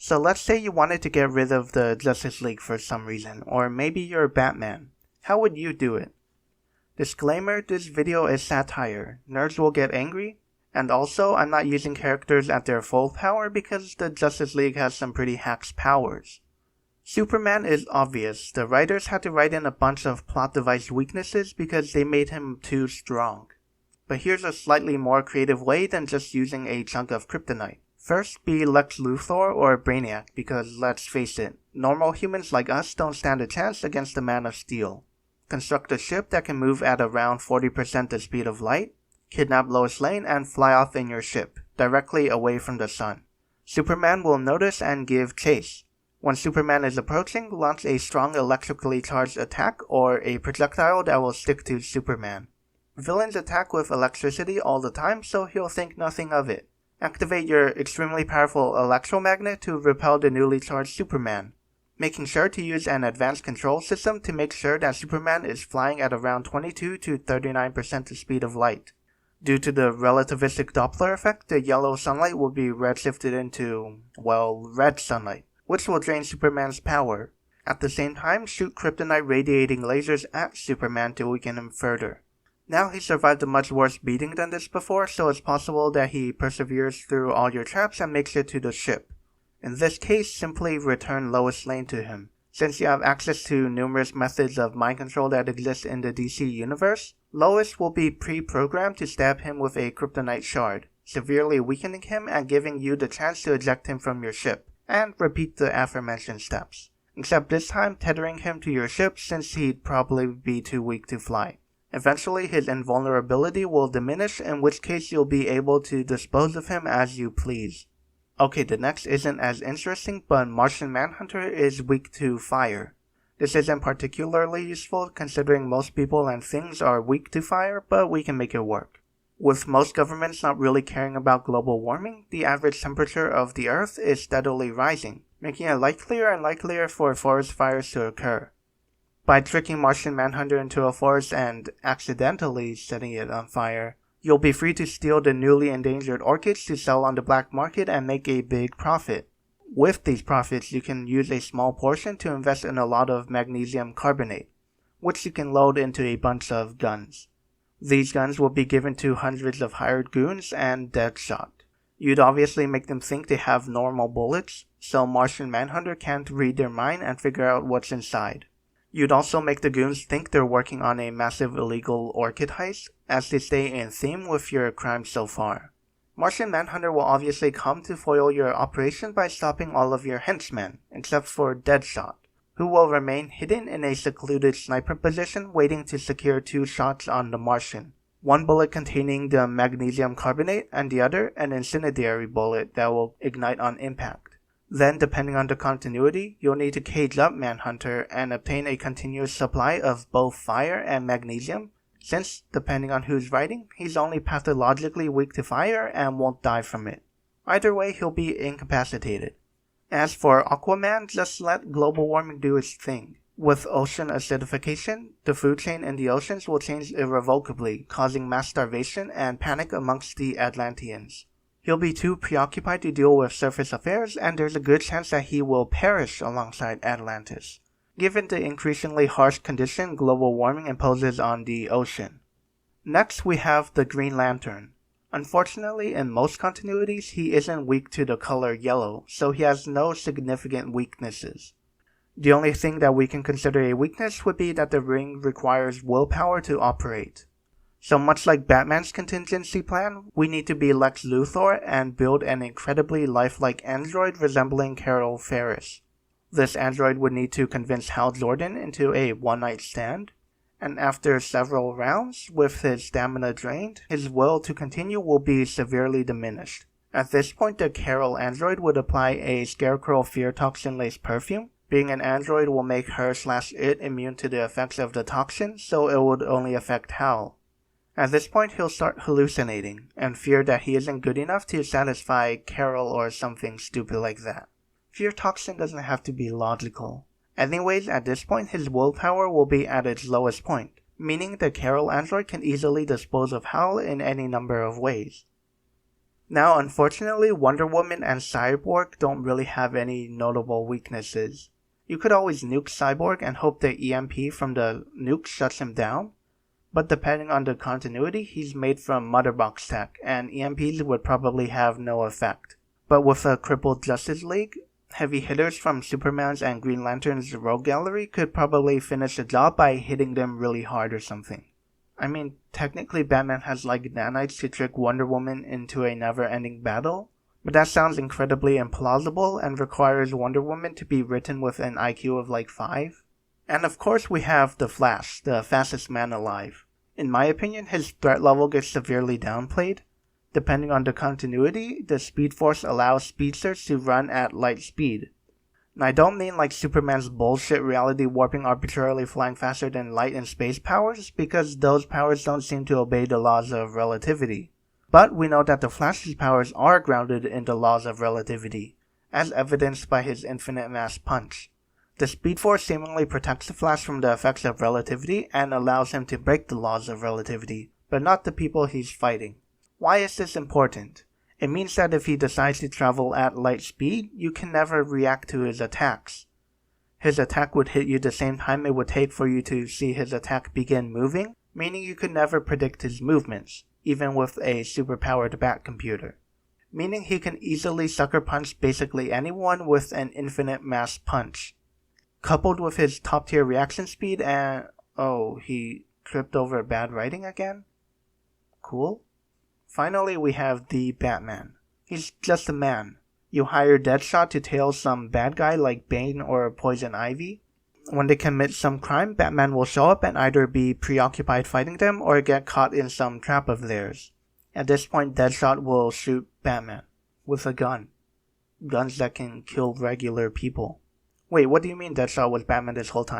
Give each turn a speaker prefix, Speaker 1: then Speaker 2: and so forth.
Speaker 1: So let's say you wanted to get rid of the Justice League for some reason, or maybe you're Batman. How would you do it? Disclaimer, this video is satire. Nerds will get angry. And also, I'm not using characters at their full power because the Justice League has some pretty hacked powers. Superman is obvious. The writers had to write in a bunch of plot device weaknesses because they made him too strong. But here's a slightly more creative way than just using a chunk of kryptonite. First, be Lex Luthor or Brainiac because let's face it, normal humans like us don't stand a chance against the Man of Steel. Construct a ship that can move at around 40% the speed of light, kidnap Lois Lane and fly off in your ship, directly away from the sun. Superman will notice and give chase. When Superman is approaching, launch a strong electrically charged attack or a projectile that will stick to Superman. Villains attack with electricity all the time, so he'll think nothing of it. Activate your extremely powerful electromagnet to repel the newly charged Superman, making sure to use an advanced control system to make sure that Superman is flying at around 22 to 39% the speed of light. Due to the relativistic Doppler effect, the yellow sunlight will be redshifted into, well, red sunlight, which will drain Superman's power. At the same time, shoot kryptonite radiating lasers at Superman to weaken him further. Now he survived a much worse beating than this before, so it's possible that he perseveres through all your traps and makes it to the ship. In this case, simply return Lois Lane to him. Since you have access to numerous methods of mind control that exist in the DC universe, Lois will be pre-programmed to stab him with a kryptonite shard, severely weakening him and giving you the chance to eject him from your ship, and repeat the aforementioned steps. Except this time tethering him to your ship since he'd probably be too weak to fly. Eventually his invulnerability will diminish, in which case you'll be able to dispose of him as you please. Okay, the next isn't as interesting, but Martian Manhunter is weak to fire. This isn't particularly useful considering most people and things are weak to fire, but we can make it work. With most governments not really caring about global warming, the average temperature of the Earth is steadily rising, making it likelier and likelier for forest fires to occur. By tricking Martian Manhunter into a forest and accidentally setting it on fire, you'll be free to steal the newly endangered orchids to sell on the black market and make a big profit. With these profits, you can use a small portion to invest in a lot of magnesium carbonate, which you can load into a bunch of guns. These guns will be given to hundreds of hired goons and Deadshot. You'd obviously make them think they have normal bullets, so Martian Manhunter can't read their mind and figure out what's inside. You'd also make the goons think they're working on a massive illegal orchid heist, as they stay in theme with your crimes so far. Martian Manhunter will obviously come to foil your operation by stopping all of your henchmen, except for Deadshot, who will remain hidden in a secluded sniper position waiting to secure 2 shots on the Martian. One bullet containing the magnesium carbonate and the other an incendiary bullet that will ignite on impact. Then, depending on the continuity, you'll need to cage up Manhunter and obtain a continuous supply of both fire and magnesium, since, depending on who's writing, he's only pathologically weak to fire and won't die from it. Either way, he'll be incapacitated. As for Aquaman, just let global warming do its thing. With ocean acidification, the food chain in the oceans will change irrevocably, causing mass starvation and panic amongst the Atlanteans. He'll be too preoccupied to deal with surface affairs, and there's a good chance that he will perish alongside Atlantis, given the increasingly harsh condition global warming imposes on the ocean. Next, we have the Green Lantern. Unfortunately, in most continuities, he isn't weak to the color yellow, so he has no significant weaknesses. The only thing that we can consider a weakness would be that the ring requires willpower to operate. So much like Batman's contingency plan, we need to be Lex Luthor and build an incredibly lifelike android resembling Carol Ferris. This android would need to convince Hal Jordan into a one-night stand, and after several rounds, with his stamina drained, his will to continue will be severely diminished. At this point, the Carol android would apply a Scarecrow fear toxin-laced perfume. Being an android will make her/it immune to the effects of the toxin, so it would only affect Hal. At this point, he'll start hallucinating, and fear that he isn't good enough to satisfy Carol or something stupid like that. Fear toxin doesn't have to be logical. Anyways, at this point, his willpower will be at its lowest point, meaning the Carol android can easily dispose of Hal in any number of ways. Now, unfortunately, Wonder Woman and Cyborg don't really have any notable weaknesses. You could always nuke Cyborg and hope the EMP from the nuke shuts him down, but depending on the continuity, he's made from Motherbox tech, and EMPs would probably have no effect. But with a crippled Justice League, heavy hitters from Superman's and Green Lantern's Rogue Gallery could probably finish the job by hitting them really hard or something. I mean, technically Batman has like nanites to trick Wonder Woman into a never-ending battle, but that sounds incredibly implausible and requires Wonder Woman to be written with an IQ of like 5. And of course we have the Flash, the fastest man alive. In my opinion, his threat level gets severely downplayed. Depending on the continuity, the Speed Force allows speedsters to run at light speed. And I don't mean like Superman's bullshit reality warping arbitrarily flying faster than light and space powers, because those powers don't seem to obey the laws of relativity. But we know that the Flash's powers are grounded in the laws of relativity, as evidenced by his infinite mass punch. The Speed Force seemingly protects the Flash from the effects of relativity and allows him to break the laws of relativity, but not the people he's fighting. Why is this important? It means that if he decides to travel at light speed, you can never react to his attacks. His attack would hit you the same time it would take for you to see his attack begin moving, meaning you could never predict his movements, even with a superpowered bat computer. Meaning he can easily sucker punch basically anyone with an infinite mass punch. Coupled with his top tier reaction speed and... oh, he tripped over bad writing again? Cool. Finally, we have the Batman. He's just a man. You hire Deadshot to tail some bad guy like Bane or Poison Ivy. When they commit some crime, Batman will show up and either be preoccupied fighting them or get caught in some trap of theirs. At this point, Deadshot will shoot Batman with a gun. Guns that can kill regular people. Wait, what do you mean Deadshot was Batman this whole time?